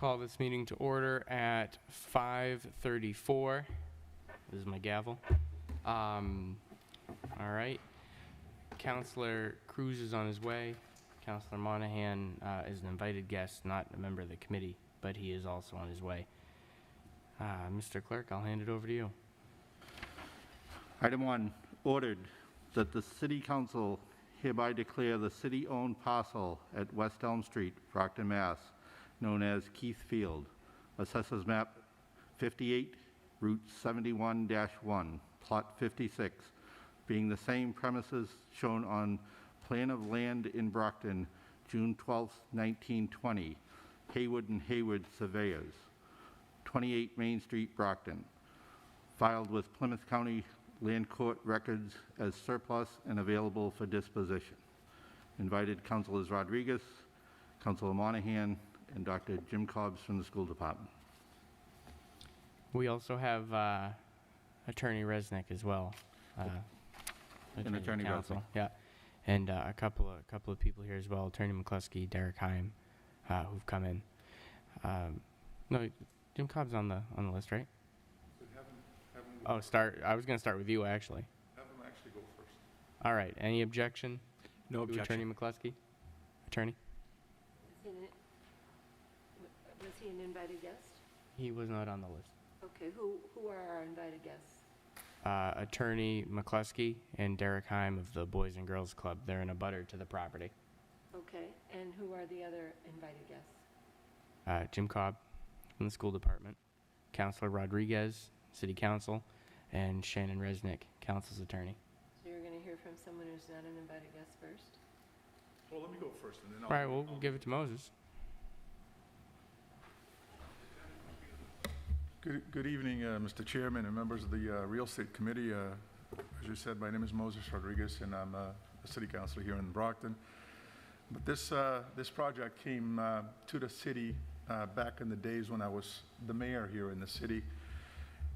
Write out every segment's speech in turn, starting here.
Call this meeting to order at 5:34. This is my gavel. All right. Councilor Cruz is on his way. Councilor Monahan is an invited guest, not a member of the committee, but he is also on his way. Mr. Clerk, I'll hand it over to you. Item 1, ordered that the City Council hereby declare the city-owned parcel at West Elm Street, Brockton, Mass., known as Keith Field, Assessors Map 58, Route 71-1, Plot 56, being the same premises shown on Plan of Land in Brockton, June 12, 1920, Haywood and Hayward Surveyors, 28 Main Street, Brockton, filed with Plymouth County Land Court Records as surplus and available for disposition. Invited Councilors Rodriguez, Councilor Monahan, and Dr. Jim Cobbs from the school department. We also have Attorney Resnick as well. And Attorney Counsel, Resnick. yeah, and a couple of people here as well. Attorney McCluskey, Derek Heim, who've come in. No, Jim Cobb's on the list, right? Oh, I was going to start with you, actually. Have him actually go first. All right. Any objection? No to objection. Attorney McCluskey? Attorney? Was he an invited guest? He was not on the list. Okay, who are our invited guests? Attorney McCluskey and Derek Heim of the Boys and Girls Club. They're in a butter to the property. Okay, and who are the other invited guests? Jim Cobb from the school department, Councilor Rodriguez, City Council, and Shannon Resnick, Council's attorney. So you're going to hear from someone who's not an invited guest first? Well, let me go first, and then All right, we'll give it to Moses. Good evening, Mr. Chairman and members of the Real Estate Committee. As you said, my name is Moses Rodriguez, and I'm a city councilor here in Brockton. But this project came to the city back in the days when I was the mayor here in the city,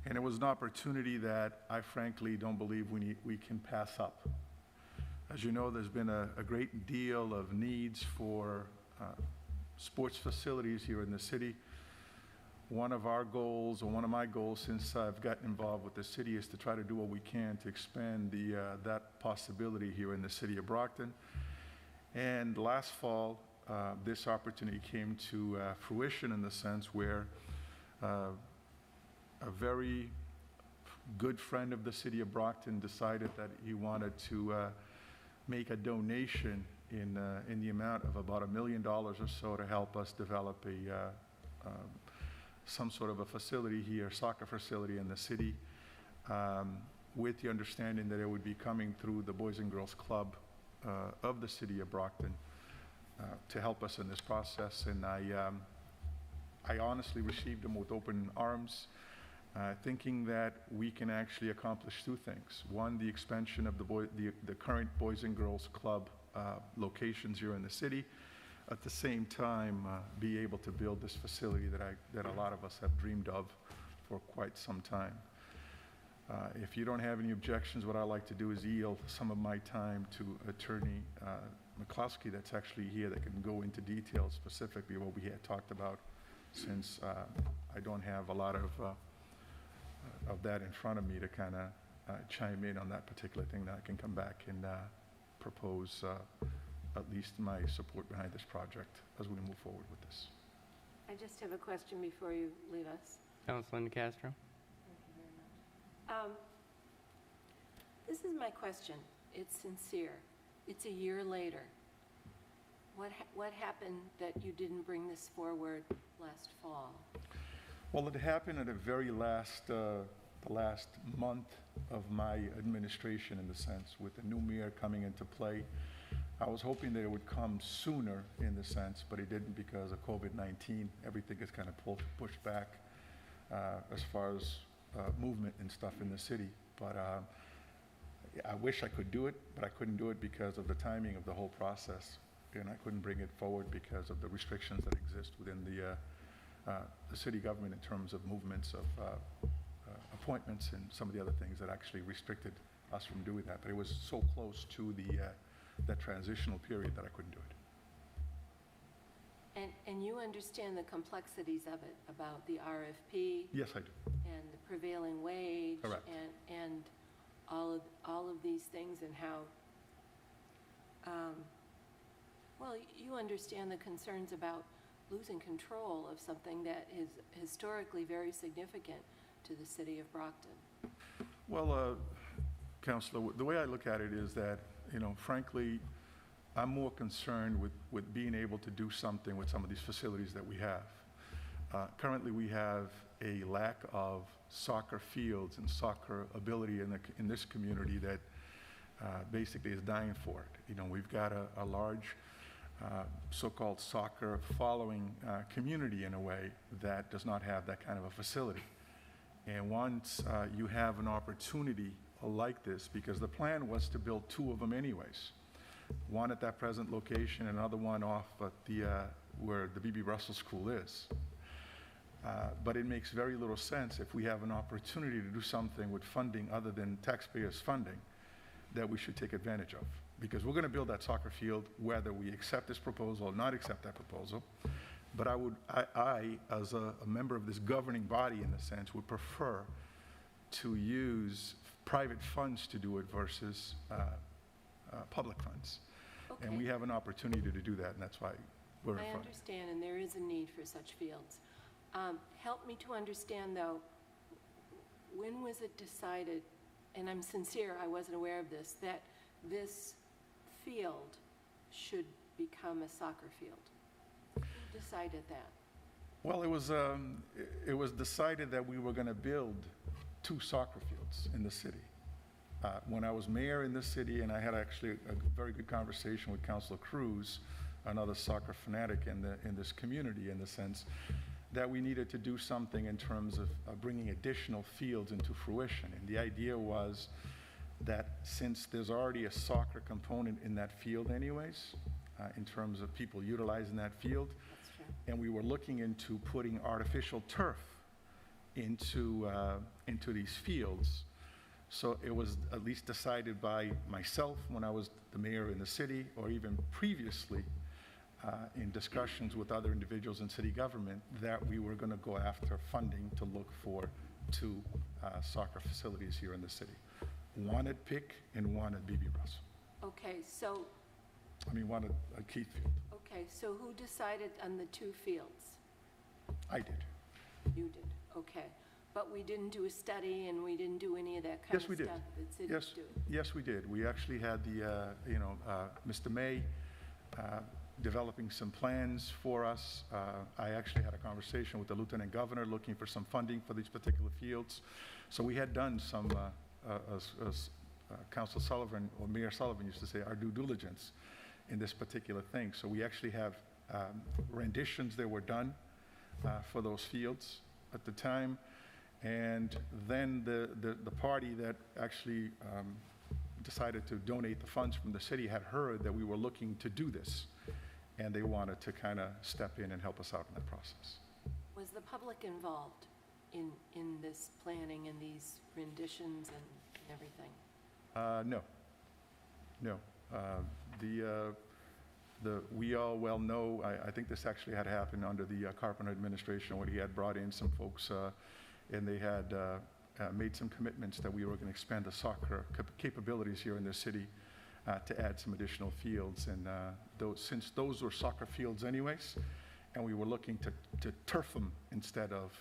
and it was an opportunity that I frankly don't believe we can pass up. As you know, there's been a great deal of needs for sports facilities here in the city. One of our goals, or one of my goals since I've gotten involved with the city, is to try to do what we can to expand that possibility here in the city of Brockton. And last fall, this opportunity came to fruition in the sense where a very good friend of the city of Brockton decided that he wanted to make a donation in the amount of about $1 million or so to help us develop some sort of a facility here, soccer facility in the city, with the understanding that it would be coming through the Boys and Girls Club of the city of Brockton to help us in this process. And I honestly received them with open arms, thinking that we can actually accomplish two things. One, the expansion of the current Boys and Girls Club locations here in the city. At the same time, be able to build this facility that a lot of us have dreamed of for quite some time. If you don't have any objections, what I like to do is yield some of my time to Attorney McCluskey, that's actually here, that can go into details specifically what we had talked about, since I don't have a lot of that in front of me to kind of chime in on that particular thing. That I can come back and propose at least my support behind this project as we move forward with this. I just have a question before you leave us. Councilor Castro? Thank you very much. This is my question. It's sincere. It's a year later. What happened that you didn't bring this forward last fall? Well, it happened at the very last, the last month of my administration, in the sense, with the new mayor coming into play. I was hoping that it would come sooner, in the sense, but it didn't because of COVID-19. Everything is kind of pushed back as far as movement and stuff in the city. But I wish I could do it, but I couldn't do it because of the timing of the whole process. And I couldn't bring it forward because of the restrictions that exist within the city government in terms of movements of appointments and some of the other things that actually restricted us from doing that. But it was so close to that transitional period that I couldn't do it. And you understand the complexities of it, about the RFP Yes, I do. and the prevailing wage? Correct. And all of these things and how, well, you understand the concerns about losing control of something that is historically very significant to the city of Brockton. Well, Counselor, the way I look at it is that, frankly, I'm more concerned with being able to do something with some of these facilities that we have. Currently, we have a lack of soccer fields and soccer ability in this community that basically is dying for it. We've got a large so-called soccer following community in a way that does not have that kind of a facility. And once you have an opportunity like this, because the plan was to build 2 of them anyways, one at that present location, another one off at where the B.B. Russell School is. But it makes very little sense if we have an opportunity to do something with funding other than taxpayers' funding that we should take advantage of. Because we're going to build that soccer field whether we accept this proposal or not accept that proposal. But I as a member of this governing body, in a sense, would prefer to use private funds to do it versus public funds. Okay. And we have an opportunity to do that, and that's why we're in I front. understand, and there is a need for such fields. Help me to understand, though, when was it decided, and I'm sincere, I wasn't aware of this, that this field should become a soccer field? Who decided that? Well, it was decided that we were going to build 2 soccer fields in the city. When I was mayor in this city, and I had actually a very good conversation with Councilor Cruz, another soccer fanatic in this community, in the sense that we needed to do something in terms of bringing additional fields into fruition. And the idea was that since there's already a soccer component in that field anyways, in terms of people utilizing that field, That's true. and we were looking into putting artificial turf into these fields. So it was at least decided by myself when I was the mayor in the city, or even previously in discussions with other individuals in city government, that we were going to go after funding to look for 2 soccer facilities here in the city. One at Pick and one at B.B. Russell. Okay, so, One at Keithfield. okay, so who decided on the 2 fields? I did. You did, okay. But we didn't do a study, and we didn't do any of that kind of Yes, stuff we did. that cities Yes, do? yes, we did. We actually had Mr. May developing some plans for us. I actually had a conversation with the Lieutenant Governor looking for some funding for these particular fields. So we had done some, as Council Sullivan, or Mayor Sullivan used to say, our due diligence in this particular thing. So we actually have renditions that were done for those fields at the time. And then the party that actually decided to donate the funds from the city had heard that we were looking to do this, and they wanted to kind of step in and help us out in that process. Was the public involved in this planning and these renditions and everything? No. We all well know, I think this actually had happened under the Carpenter administration, when he had brought in some folks and they had made some commitments that we were going to expand the soccer capabilities here in the city to add some additional fields. And since those were soccer fields anyways, and we were looking to turf them instead of,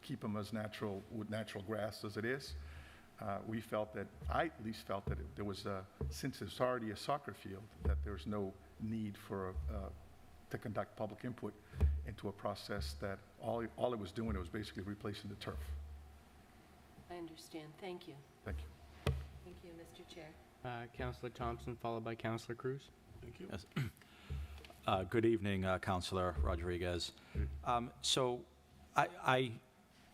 keep them as natural, with natural grass as it is, we felt that, I at least felt that there was, since it's already a soccer field, that there's no need for to conduct public input into a process that all it was doing, it was basically replacing the turf. I understand. Thank you. Thank you. Thank you, Mr. Chair. Councilor Thompson, followed by Councilor Cruz. Thank you. Yes. Good evening, Councilor Rodriguez. So I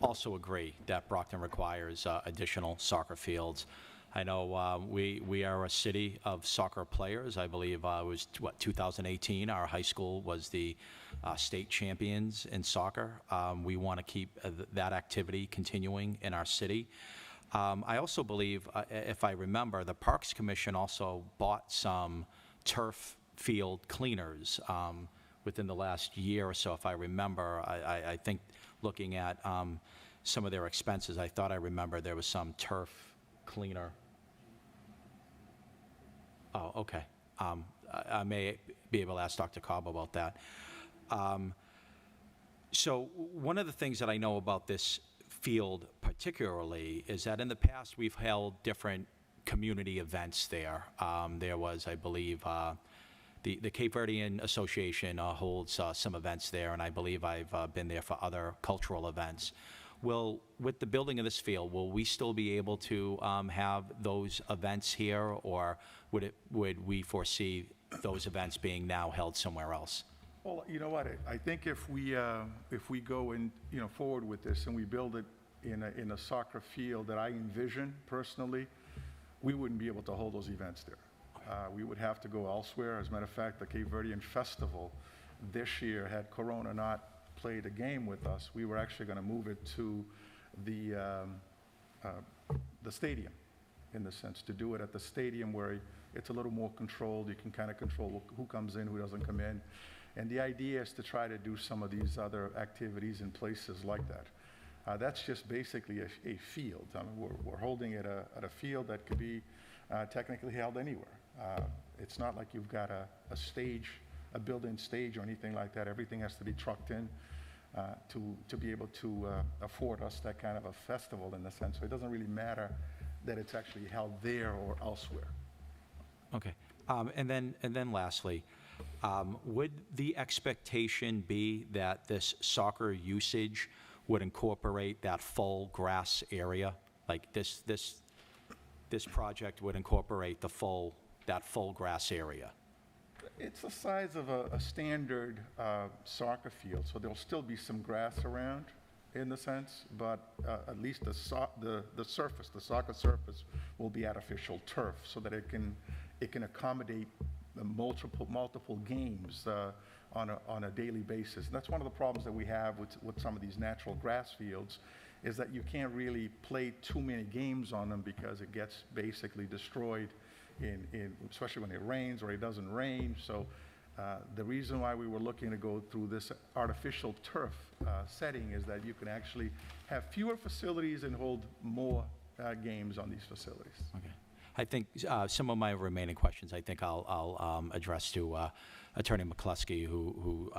also agree that Brockton requires additional soccer fields. I know we are a city of soccer players. I believe it was, 2018, our high school was the state champions in soccer. We want to keep that activity continuing in our city. I also believe, if I remember, the Parks Commission also bought some turf field cleaners. within the last year or so, if I remember. I think looking at some of their expenses, I thought I remember there was some turf cleaner. Oh, okay. I may be able to ask Dr. Cobb about that. So one of the things that I know about this field particularly is that in the past we've held different community events there. There was, I believe, the Cape Verdean Association holds some events there, and I believe I've been there for other cultural events. With the building of this field, will we still be able to have those events here, or would we foresee those events being now held somewhere else? Well, you know what, I think if we go in, forward with this and we build it in a soccer field that I envision personally, we wouldn't be able to hold those events there. We would have to go elsewhere. As a matter of fact, the Cape Verdean Festival this year, had Corona not played a game with us, we were actually going to move it to the stadium, in the sense, to do it at the stadium where it's a little more controlled. You can kind of control who comes in, who doesn't come in. And the idea is to try to do some of these other activities in places like that. That's just basically a field. I mean, we're holding it at a field that could be technically held anywhere. It's not like you've got a stage, a built-in stage or anything like that. Everything has to be trucked in to be able to afford us that kind of a festival, in a sense. So it doesn't really matter that it's actually held there or elsewhere. Okay. And then lastly, would the expectation be that this soccer usage would incorporate that full grass area? Like this project would incorporate that full grass area? It's the size of a standard soccer field, so there'll still be some grass around, in the sense, but at least the surface, the soccer surface, will be artificial turf, so that it can accommodate the multiple games on a daily basis. And that's one of the problems that we have with some of these natural grass fields, is that you can't really play too many games on them because it gets basically destroyed especially when it rains or it doesn't rain. So the reason why we were looking to go through this artificial turf setting is that you can actually have fewer facilities and hold more games on these facilities. Okay. I think some of my remaining questions, I think I'll address to Attorney McCluskey, who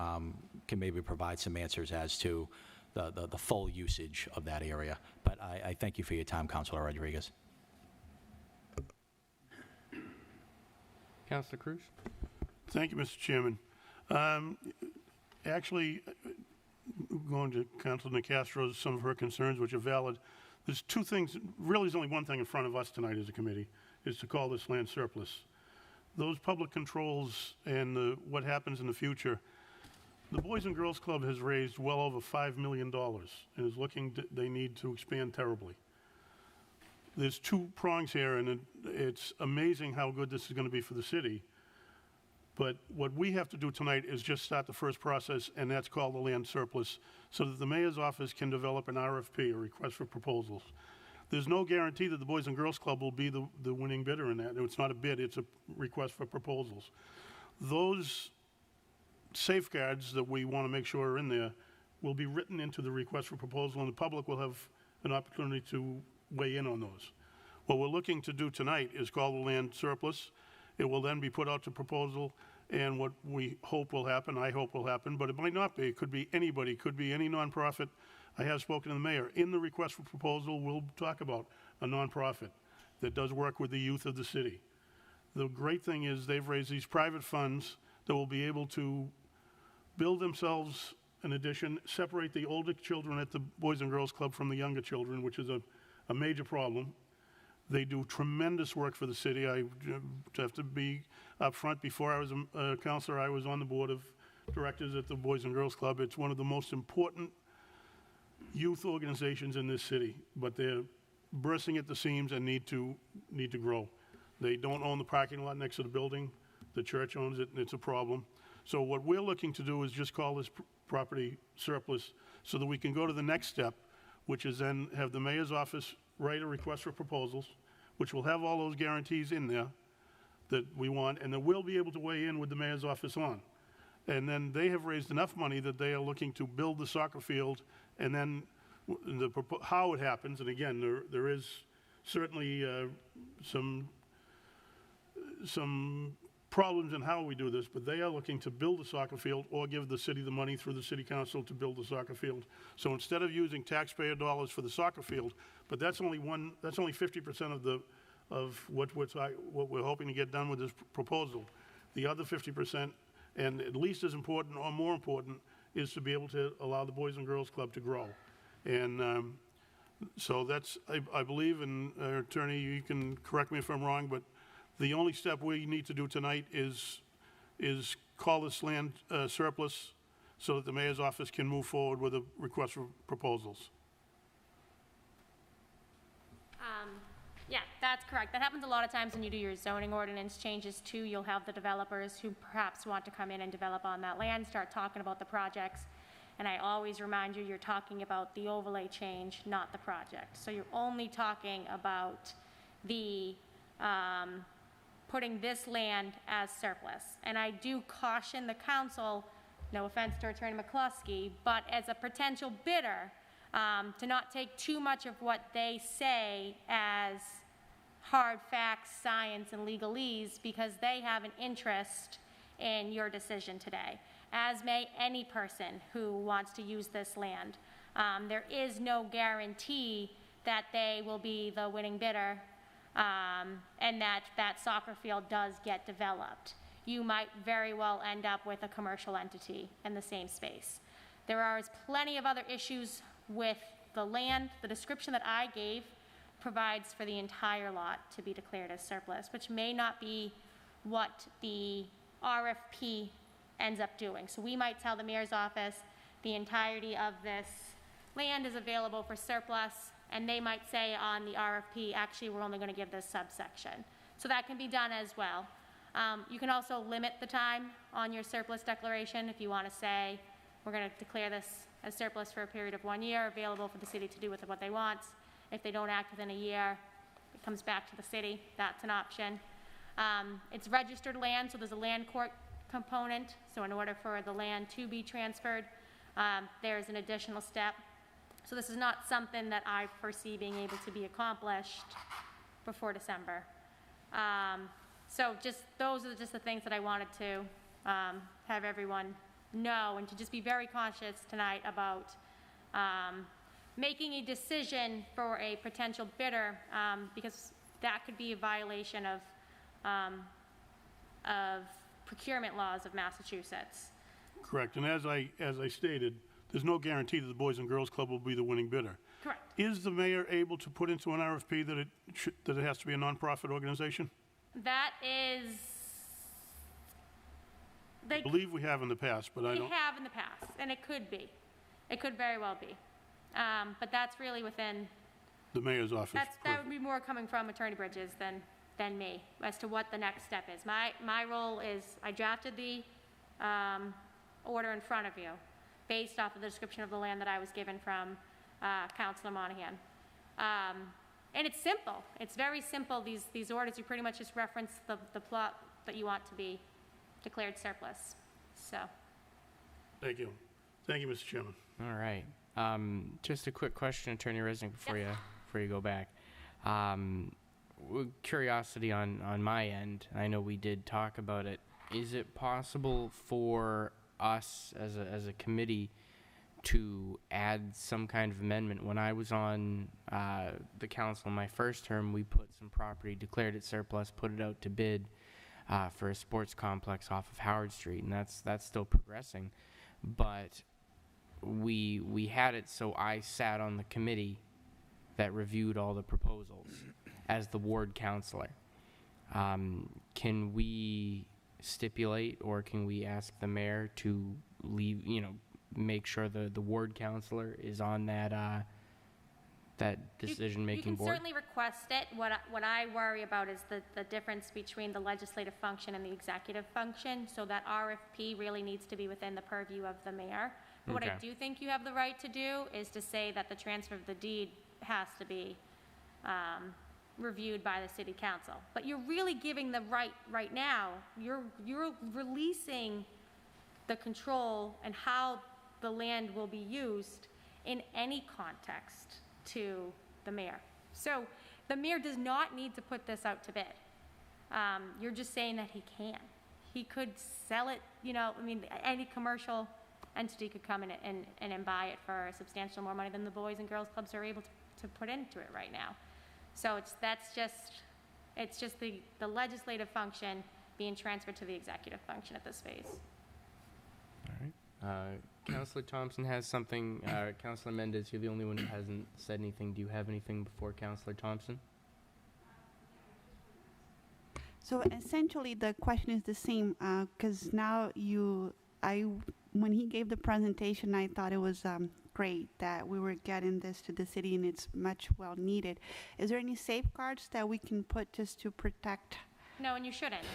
can maybe provide some answers as to the full usage of that area. But I thank you for your time, Councilor Rodriguez. Councilor Cruz? Thank you, Mr. Chairman. Actually, going to Councilor Nicastro's, some of her concerns, which are valid, there's two things, really there's only one thing in front of us tonight as a committee, is to call this land surplus. Those public controls and what happens in the future, the Boys and Girls Club has raised well over $5 million and is looking they need to expand terribly. There's two prongs here, and it's amazing how good this is going to be for the city. But what we have to do tonight is just start the first process, and that's called the land surplus, so that the mayor's office can develop an RFP, a request for proposals. There's no guarantee that the Boys and Girls Club will be the winning bidder in that. It's not a bid, it's a request for proposals. Those safeguards that we want to make sure are in there will be written into the request for proposal, and the public will have an opportunity to weigh in on those. What we're looking to do tonight is call the land surplus. It will then be put out to proposal, and what we hope will happen, I hope will happen, but it might not be. It could be anybody, could be any nonprofit. I have spoken to the mayor. In the request for proposal, we'll talk about a nonprofit that does work with the youth of the city. The great thing is they've raised these private funds that will be able to build themselves an addition, separate the older children at the Boys and Girls Club from the younger children, which is a major problem. They do tremendous work for the city. I have to be up front. Before I was a counselor, I was on the board of directors at the Boys and Girls Club. It's one of the most important youth organizations in this city, but they're bursting at the seams and need to grow. They don't own the parking lot next to the building. The church owns it, and it's a problem. So what we're looking to do is just call this property surplus so that we can go to the next step, which is then have the mayor's office write a request for proposals, which will have all those guarantees in there that we want, and then we'll be able to weigh in with the mayor's office on. And then they have raised enough money that they are looking to build the soccer field, and then how it happens, and again, there is certainly some problems in how we do this, but they are looking to build a soccer field or give the city the money through the city council to build the soccer field. So instead of using taxpayer dollars for the soccer field, but that's only 50% of what we're hoping to get done with this proposal. The other 50%, and at least as important or more important, is to be able to allow the Boys and Girls Club to grow. And so that's, I believe, and Attorney, you can correct me if I'm wrong, but the only step we need to do tonight is call this land surplus so that the mayor's office can move forward with a request for proposals. Yeah, that's correct. That happens a lot of times when you do your zoning ordinance changes too. You'll have the developers who perhaps want to come in and develop on that land, start talking about the projects. And I always remind you, you're talking about the overlay change, not the project. So you're only talking about the putting this land as surplus. And I do caution the council, no offense to Attorney McCluskey, but as a potential bidder, to not take too much of what they say as hard facts, science, and legalese, because they have an interest in your decision today, as may any person who wants to use this land. There is no guarantee that they will be the winning bidder, and that soccer field does get developed. You might very well end up with a commercial entity in the same space. There are plenty of other issues with the land. The description that I gave provides for the entire lot to be declared as surplus, which may not be what the RFP ends up doing. So we might tell the mayor's office the entirety of this land is available for surplus, and they might say on the RFP, actually, we're only going to give this subsection. So that can be done as well. You can also limit the time on your surplus declaration if you want to say, we're going to declare this as surplus for a period of 1 year, available for the city to do with what they want. If they don't act within a year, it comes back to the city. That's an option. It's registered land, so there's a land court component. So in order for the land to be transferred, there's an additional step. So this is not something that I foresee being able to be accomplished before December. So those are just the things that I wanted to have everyone know, and to just be very conscious tonight about making a decision for a potential bidder, because that could be a violation of procurement laws of Massachusetts. Correct, and as I stated, there's no guarantee that the Boys and Girls Club will be the winning bidder. Correct. Is the mayor able to put into an RFP that it has to be a nonprofit organization? That is, I believe we have in the past, but I don't. We have in the past, and it could be. It could very well be. But that's really within, The mayor's office. that would be more coming from Attorney Bridges than me, as to what the next step is. My role is, I drafted the order in front of you, based off of the description of the land that I was given from Councilor Monahan. And it's simple. It's very simple. These orders, you pretty much just reference the plot that you want to be declared surplus. So. Thank you. Thank you, Mr. Chairman. All right. Just a quick question, Attorney Resnick, before you go back. Curiosity on my end, I know we did talk about it. Is it possible for us as a committee to add some kind of amendment? When I was on the council in my first term, we put some property, declared it surplus, put it out to bid for a sports complex off of Howard Street, and that's still progressing. But we had it so I sat on the committee that reviewed all the proposals as the ward counselor. Can we stipulate, or can we ask the mayor to leave, make sure the ward counselor is on that decision-making board? You can certainly request it. What I worry about is the difference between the legislative function and the executive function, so that RFP really needs to be within the purview of the mayor. But what I do think you have the right to do is to say that the transfer of the deed has to be reviewed by the city council. But you're really giving the right now, you're releasing the control and how the land will be used in any context to the mayor. So the mayor does not need to put this out to bid. You're just saying that he can. He could sell it, you know, I mean, any commercial entity could come in and buy it for substantially more money than the Boys and Girls Clubs are able to put into it right now. So it's just the legislative function being transferred to the executive function at this phase. All right. Councilor Thompson has something. Councilor Mendez, you're the only one who hasn't said anything. Do you have anything before Councilor Thompson? So essentially, the question is the same, because now when he gave the presentation, I thought it was great that we were getting this to the city, and it's much well needed. Is there any safeguards that we can put just to protect? No, and you shouldn't.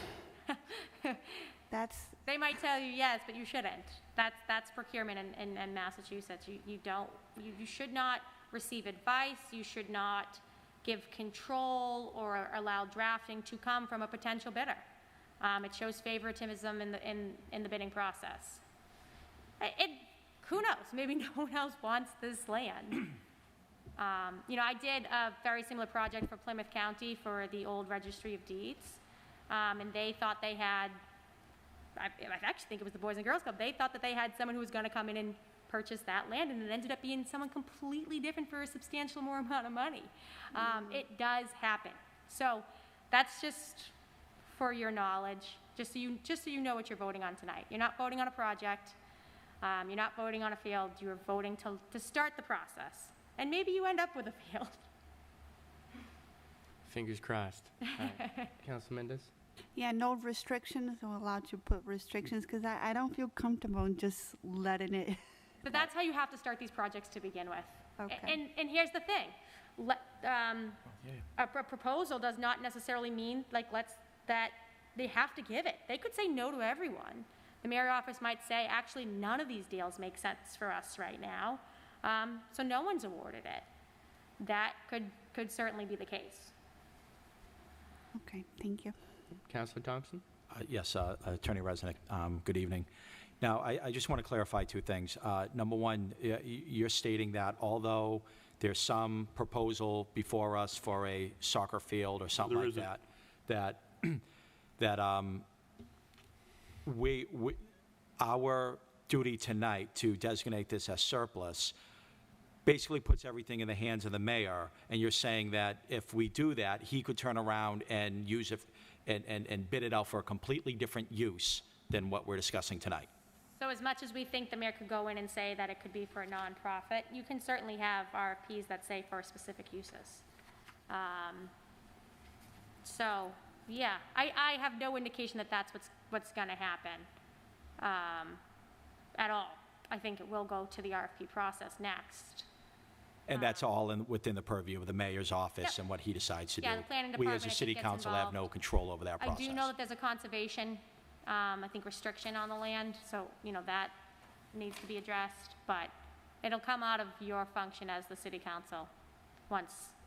They might tell you yes, but you shouldn't. That's procurement in Massachusetts. You should not receive advice. You should not give control or allow drafting to come from a potential bidder. It shows favoritism in the bidding process. Who knows? Maybe no one else wants this land. I did a very similar project for Plymouth County for the old Registry of Deeds, and they thought they had. I actually think it was the Boys and Girls Club. They thought that they had someone who was going to come in and purchase that land, and it ended up being someone completely different for a substantial more amount of money. It does happen. So that's just for your knowledge, just so you know what you're voting on tonight. You're not voting on a project. You're not voting on a field. You're voting to start the process. And maybe you end up with a field. Fingers crossed. Councilor Mendez? Yeah, no restrictions. We're allowed to put restrictions because I don't feel comfortable in just letting it. But that's how you have to start these projects to begin with. Okay. And here's the thing. A proposal does not necessarily mean that they have to give it. They could say no to everyone. The mayor's office might say, actually, none of these deals make sense for us right now, so no one's awarded it. That could certainly be the case. Okay, thank you. Councilor Thompson? Yes, Attorney Resnick, good evening. Now, I just want to clarify two things. Number one, you're stating that although there's some proposal before us for a soccer field or something like that, our duty tonight to designate this as surplus basically puts everything in the hands of the mayor, and you're saying that if we do that, he could turn around and use it and bid it out for a completely different use than what we're discussing tonight. So as much as we think the mayor could go in and say that it could be for a nonprofit, you can certainly have RFPs that say for specific uses. So, yeah, I have no indication that that's what's going to happen at all. I think it will go to the RFP process next. And that's all within the purview of the mayor's office and what he decides to do. Yeah, the planning We department, as a I think, city gets council have involved. no control over that process. I do know that there's a conservation, I think, restriction on the land, so, that needs to be addressed, but it'll come out of your function as the city council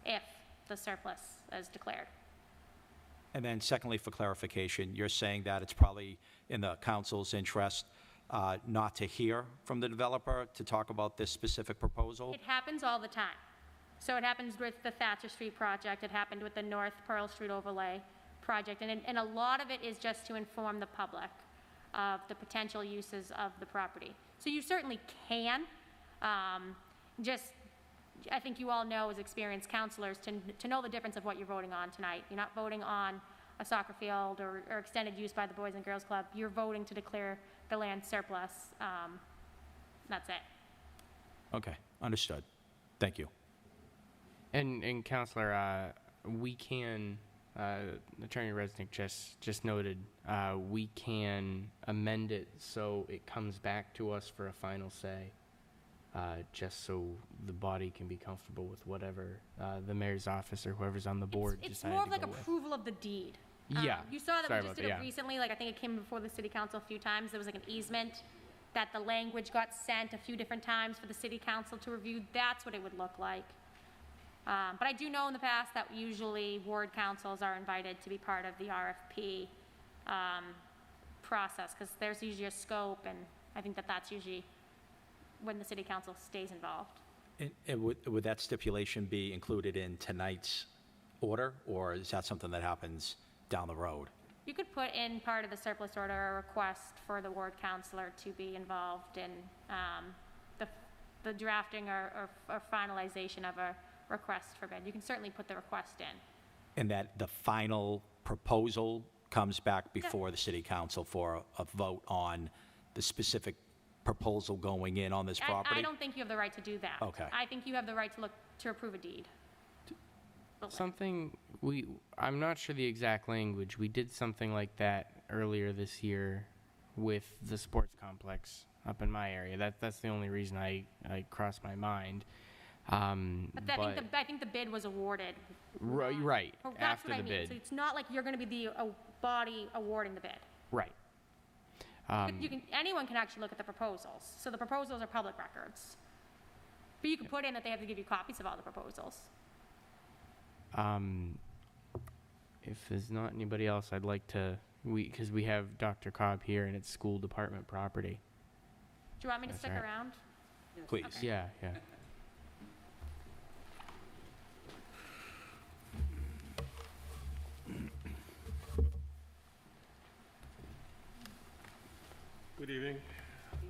if the surplus is declared. And then secondly, for clarification, you're saying that it's probably in the council's interest not to hear from the developer to talk about this specific proposal? It happens all the time. So it happens with the Thatcher Street project, it happened with the North Pearl Street overlay project, and a lot of it is just to inform the public of the potential uses of the property. So you certainly can, I think you all know as experienced counselors to know the difference of what you're voting on tonight. You're not voting on a soccer field or extended use by the Boys and Girls Club. You're voting to declare the land surplus. That's it. Okay, understood. Thank you. And Councilor, we can, Attorney Resnick just noted, we can amend it so it comes back to us for a final say, just so the body can be comfortable with whatever the mayor's office or whoever's on the board It's decided more of to like go with. approval of the deed. Yeah. You saw that Sorry we just about did that, it yeah. recently, I think it came before the city council a few times. There was like an easement that the language got sent a few different times for the city council to review. That's what it would look like. But I do know in the past that usually ward councils are invited to be part of the RFP process, because there's usually a scope and I think that that's usually when the city council stays involved. And would that stipulation be included in tonight's order, or is that something that happens down the road? You could put in part of the surplus order a request for the ward councilor to be involved in the drafting or finalization of a request for bid. You can certainly put the request in. And that the final proposal comes back before the city council for a vote on the specific proposal going in on this property? I don't think you have the right to do that. Okay. I think you have the right to approve a deed. Something I'm not sure the exact language. We did something like that earlier this year with the sports complex up in my area. That's the only reason I crossed my mind. But I think the bid was awarded. Right. Oh, that's After what I the mean. bid. So it's not like you're going to be the body awarding the bid. Right. Anyone can actually look at the proposals. So the proposals are public records. But you can put in that they have to give you copies of all the proposals. If there's not anybody else, I'd like to, because we have Dr. Cobb here and it's school department property. Do you want me to That's stick right. around? Please. Okay. Yeah. Good evening.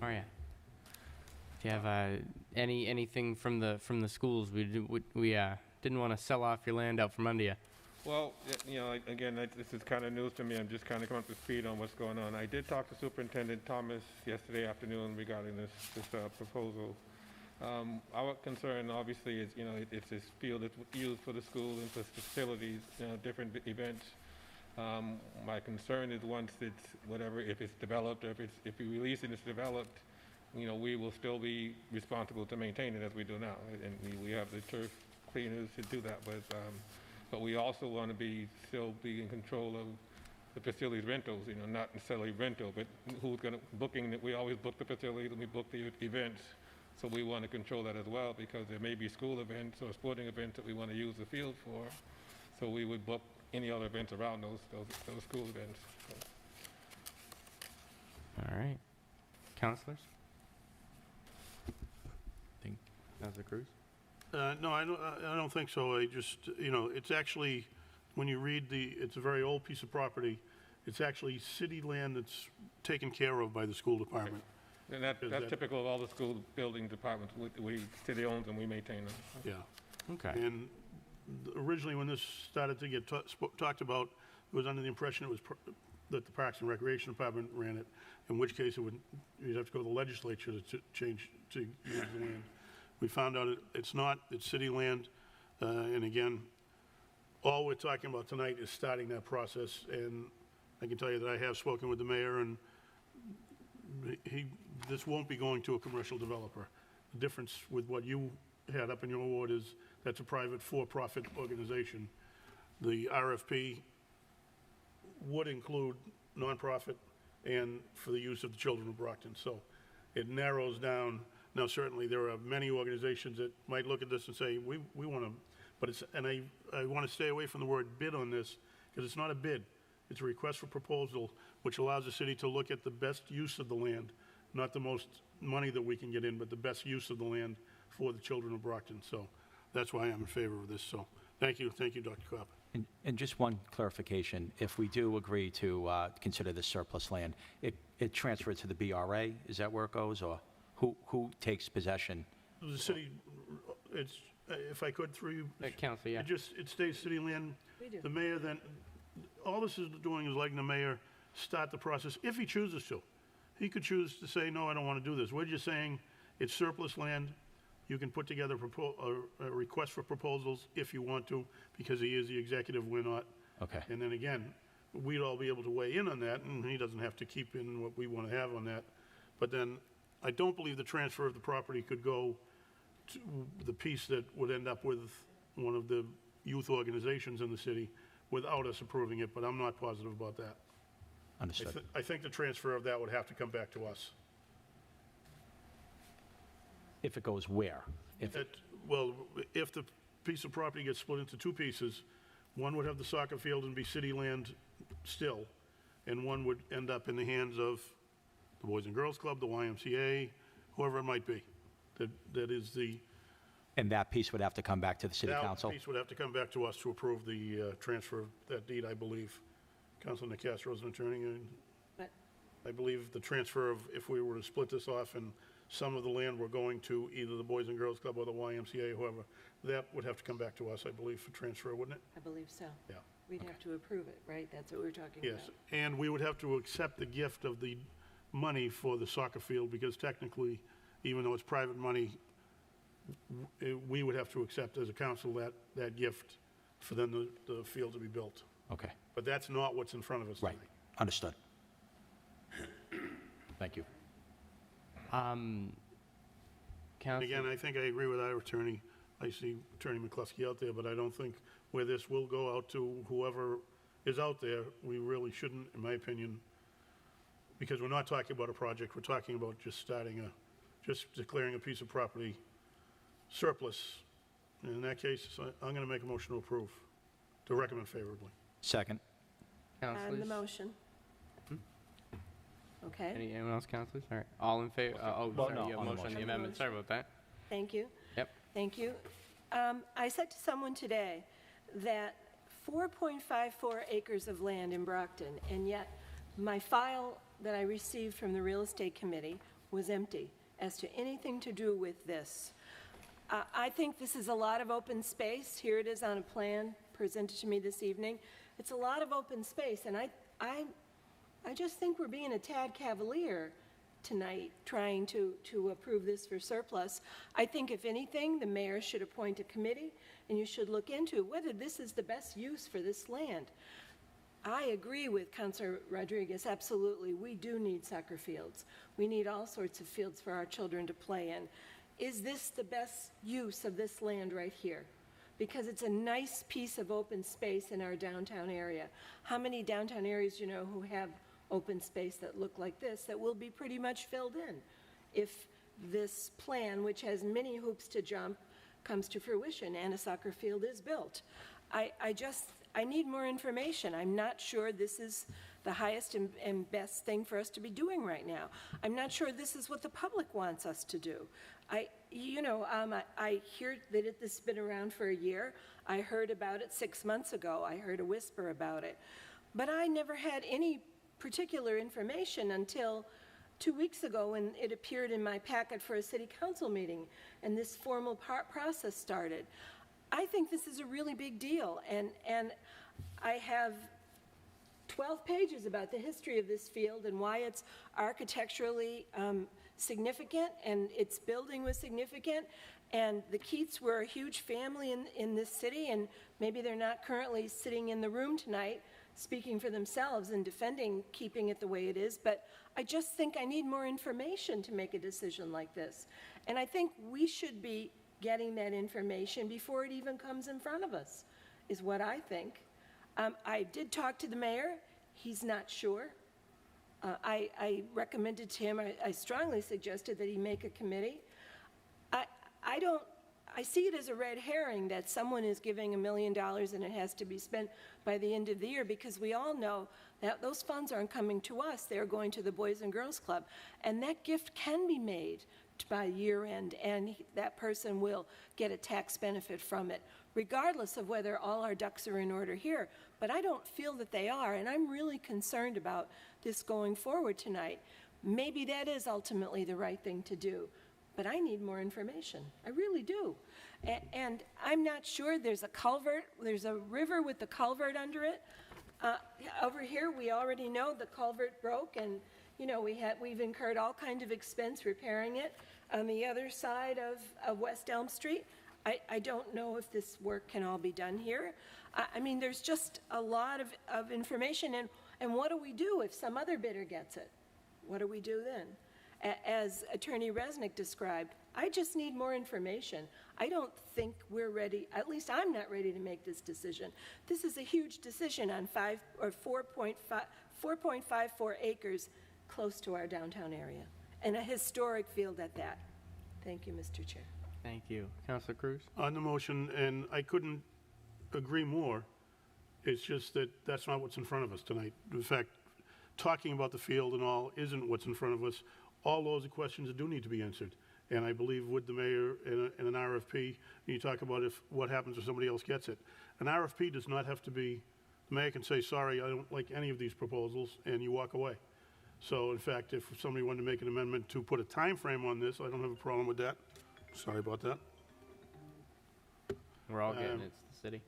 Oh yeah. Do you have anything from the schools? We didn't want to sell off your land out from under you. Well, you know, again, this is kind of news to me. I'm just kind of coming up to speed on what's going on. I did talk to Superintendent Thomas yesterday afternoon regarding this proposal. Our concern, obviously, is, you know, it's this field that's used for the school and for facilities, you know, different events. My concern is once it's whatever, if it's developed or if we release it and it's developed, you know, we will still be responsible to maintain it as we do now. And we have the turf cleaners to do that with. But we also want to still be in control of the facilities rentals, you know, not necessarily rental, but who's going to booking. We always book the facilities and we book the events. So we want to control that as well, because there may be school events or sporting events that we want to use the field for. So we would book any other events around those school events. So. All right. Counselors? Counselor Cruz? No, I don't think so. I just, you know, it's actually, when you read it's a very old piece of property. It's actually city land that's taken care of by the school department. And that's typical of all the school building departments. We city owns and we maintain them. Yeah. Okay. And originally, when this started to get talked about, it was under the impression that the Parks and Recreation Department ran it, in which case you'd have to go to the legislature to change, to use the land. We found out it's not, it's city land, and again, all we're talking about tonight is starting that process, and I can tell you that I have spoken with the mayor, and this won't be going to a commercial developer. The difference with what you had up in your ward is that's a private for-profit organization. The RFP would include nonprofit and for the use of the children of Brockton, so it narrows down. Now, certainly, there are many organizations that might look at this and say, we want to, but I want to stay away from the word bid on this, because it's not a bid. It's a request for proposal, which allows the city to look at the best use of the land, not the most money that we can get in, but the best use of the land for the children of Brockton. So that's why I'm in favor of this. So thank you, Dr. Cobb. And just one clarification, if we do agree to consider this surplus land, it transfers to the BRA, is that where it goes, or who takes possession? The city, it's, if I could, through you. Council, yeah. It stays city land. We do. The mayor then, all this is doing is letting the mayor start the process, if he chooses to. He could choose to say, no, I don't want to do this. We're just saying it's surplus land. You can put together a request for proposals if you want to, because he is the executive, we're not. Okay. And then again, we'd all be able to weigh in on that, and he doesn't have to keep in what we want to have on that. But then, I don't believe the transfer of the property could go to the piece that would end up with one of the youth organizations in the city without us approving it, but I'm not positive about that. Understood. I think the transfer of that would have to come back to us. If it goes where? Well, if the piece of property gets split into two pieces, one would have the soccer field and be city land still, and one would end up in the hands of the Boys and Girls Club, the YMCA, whoever it might be. That is the, And that piece would have to come back to the city council? that piece would have to come back to us to approve the transfer of that deed, I believe. Councilor Nacastro is an attorney, and But I believe the transfer of, if we were to split this off and some of the land were going to either the Boys and Girls Club or the YMCA, whoever, that would have to come back to us, I believe, for transfer, wouldn't it? I believe so. Yeah. We'd have to approve it, right? That's what we're talking about. Yes, and we would have to accept the gift of the money for the soccer field, because technically, even though it's private money, we would have to accept as a council that gift for then the field to be built. Okay, But that's not what's in front of us right, tonight. understood. Thank you. And Council, again, I think I agree with our attorney. I see Attorney McCluskey out there, but I don't think where this will go out to whoever is out there, we really shouldn't, in my opinion, because we're not talking about a project, we're talking about just just declaring a piece of property surplus. And in that case, I'm going to make a motion to approve, to recommend favorably. Second. On the councilors? motion. Okay, Anyone else, councilors? All right, all in favor, Well, sorry, no, you have a on the motion on the motion. amendment, sorry about that. thank you. Yep. Thank you. I said to someone today that 4.54 acres of land in Brockton, and yet my file that I received from the Real Estate Committee was empty as to anything to do with this. I think this is a lot of open space. Here it is on a plan presented to me this evening. It's a lot of open space, and I just think we're being a tad cavalier tonight, trying to approve this for surplus. I think if anything, the mayor should appoint a committee, and you should look into whether this is the best use for this land. I agree with Councilor Rodriguez, absolutely. We do need soccer fields. We need all sorts of fields for our children to play in. Is this the best use of this land right here? Because it's a nice piece of open space in our downtown area. How many downtown areas do you know who have open space that look like this, that will be pretty much filled in if this plan, which has many hoops to jump, comes to fruition and a soccer field is built? I need more information. I'm not sure this is the highest and best thing for us to be doing right now. I'm not sure this is what the public wants us to do. I hear that this has been around for a year. I heard about it 6 months ago. I heard a whisper about it. But I never had any particular information until 2 weeks ago when it appeared in my packet for a city council meeting and this formal process started. I think this is a really big deal, and I have 12 pages about the history of this field and why it's architecturally significant and its building was significant. And the Keats were a huge family in this city, and maybe they're not currently sitting in the room tonight speaking for themselves and defending keeping it the way it is, but I just think I need more information to make a decision like this. And I think we should be getting that information before it even comes in front of us, is what I think. I did talk to the mayor. He's not sure. I recommended to him, I strongly suggested that he make a committee. I see it as a red herring that someone is giving $1 million and it has to be spent by the end of the year, because we all know that those funds aren't coming to us. They're going to the Boys and Girls Club. And that gift can be made by year end, and that person will get a tax benefit from it, regardless of whether all our ducks are in order here. But I don't feel that they are, and I'm really concerned about this going forward tonight. Maybe that is ultimately the right thing to do, but I need more information. I really do. And I'm not sure. There's a culvert, there's a river with the culvert under it. Over here, we already know the culvert broke, and you know, we've incurred all kinds of expense repairing it. On the other side of West Elm Street, I don't know if this work can all be done here. I mean, there's just a lot of information, and what do we do if some other bidder gets it? What do we do then? As Attorney Resnick described, I just need more information. I don't think we're ready, at least I'm not ready to make this decision. This is a huge decision on 4.54 acres close to our downtown area, and a historic field at that. Thank you, Mr. Chair. Thank you. Councilor Cruz? On the motion, and I couldn't agree more, it's just that that's not what's in front of us tonight. In fact, talking about the field and all isn't what's in front of us. All those are questions that do need to be answered. And I believe with the mayor in an RFP, you talk about what happens if somebody else gets it. An RFP does not have to be, the mayor can say, sorry, I don't like any of these proposals, and you walk away. So in fact, if somebody wanted to make an amendment to put a time frame on this, I don't have a problem with that. Sorry about that. We're all getting it, it's the city.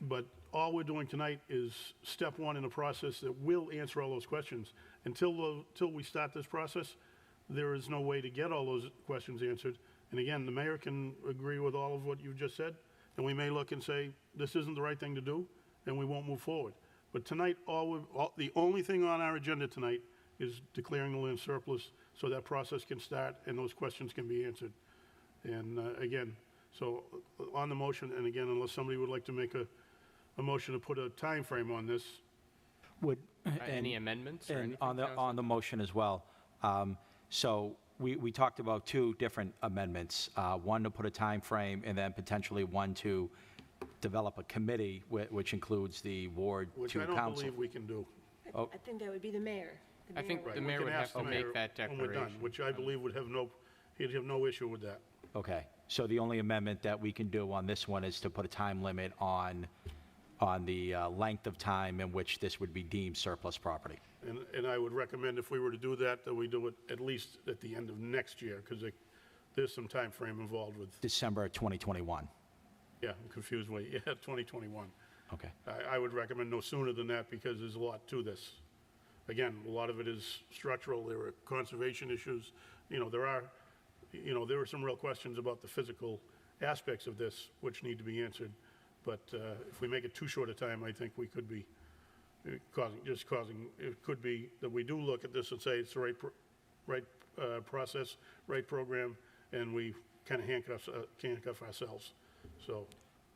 But all we're doing tonight is step one in a process that will answer all those questions. Until we start this process, there is no way to get all those questions answered. And again, the mayor can agree with all of what you've just said, and we may look and say, this isn't the right thing to do, and we won't move forward. But tonight, the only thing on our agenda tonight is declaring the land surplus so that process can start and those questions can be answered. And again, so on the motion, and again, unless somebody would like to make a motion to put a time frame on this. Would, Any amendments or and anything, on Councilor? the motion as well. So we talked about two different amendments, one to put a time frame and then potentially one to develop a committee which includes the Ward 2 Which Council. I don't believe we can do. Oh. I think that would be the mayor. I think would- the We mayor can would ask have to the make mayor that when we're done, declaration. which I believe he'd have no issue with that. Okay, so the only amendment that we can do on this one is to put a time limit on the length of time in which this would be deemed surplus property. And I would recommend if we were to do that, that we do it at least at the end of next year, because there's some time frame involved with, December 2021. yeah, I'm confused, 2021. Okay. I would recommend no sooner than that, because there's a lot to this. Again, a lot of it is structural, there are conservation issues, there are some real questions about the physical aspects of this, which need to be answered. But if we make it too short a time, I think we could be causing, it could be that we do look at this and say it's the right process, right program, and we kind of handcuff ourselves. So,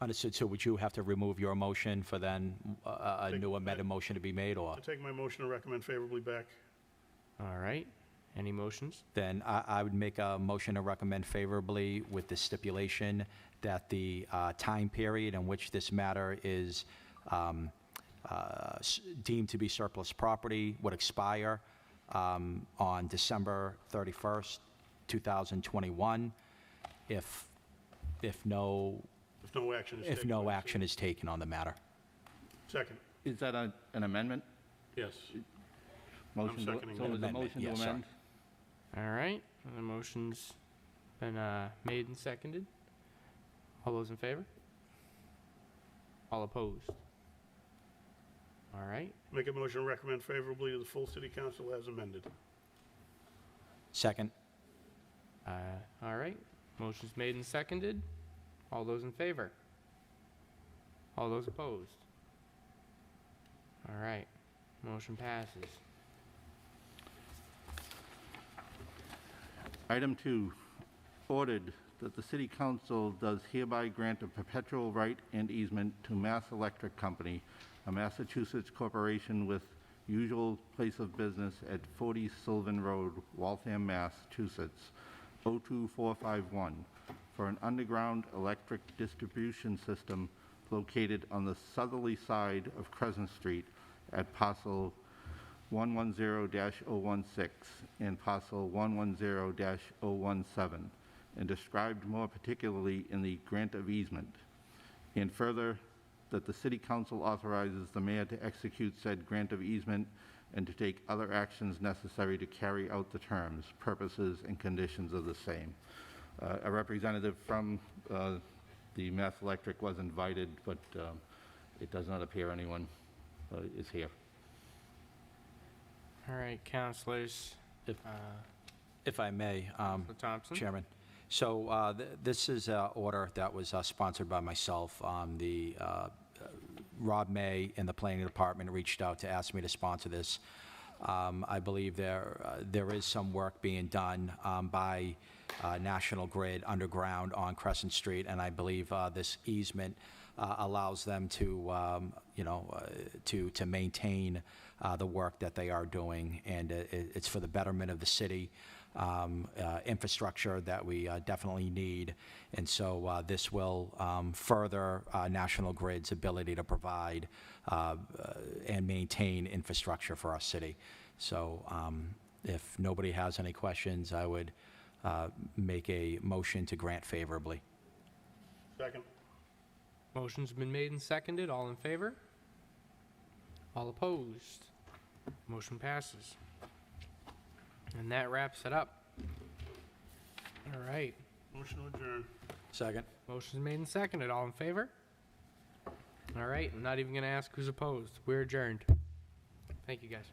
Understood. So would you have to remove your motion for then a new amended motion to be made, or? I take my motion to recommend favorably back. All right, any motions? Then I would make a motion to recommend favorably with the stipulation that the time period in which this matter is deemed to be surplus property would expire on December 31st, 2021, if no action is taken on the matter. Second, Is that an amendment? yes. Motion to- seconding So that. there's a Amendment, motion to yes, sir. amend? All right, the motion's been made and seconded. All those in favor? All opposed? All right, Make a motion to recommend favorably to the full city council as amended. Second. all right, motion's made and seconded. All those in favor? All those opposed? All right, motion passes. Item 2, ordered that the city council does hereby grant a perpetual right and easement to Mass Electric Company, a Massachusetts corporation with usual place of business at 40 Sylvan Road, Waltham, Massachusetts, 02451, for an underground electric distribution system located on the southerly side of Crescent Street at parcel 110-016 and parcel 110-017, and described more particularly in the grant of easement. And further, that the city council authorizes the mayor to execute said grant of easement and to take other actions necessary to carry out the terms, purposes, and conditions of the same. A representative from the Mass Electric was invited, but it does not appear anyone is here. All right, councilors. If I may, Councilor Thompson? Chairman. So this is an order that was sponsored by myself. Rob May in the planning department reached out to ask me to sponsor this. I believe there is some work being done by National Grid underground on Crescent Street, and I believe this easement allows them to, to maintain the work that they are doing, and it's for the betterment of the city. infrastructure that we definitely need. And so this will further National Grid's ability to provide and maintain infrastructure for our city. So if nobody has any questions, I would make a motion to grant favorably. Second. Motion's been made and seconded. All in favor? All opposed? Motion passes. And that wraps it up. All right. Motion to adjourn. Second. Motion's made and seconded. All in favor? All right. I'm not even going to ask who's opposed. We're adjourned. Thank you, guys.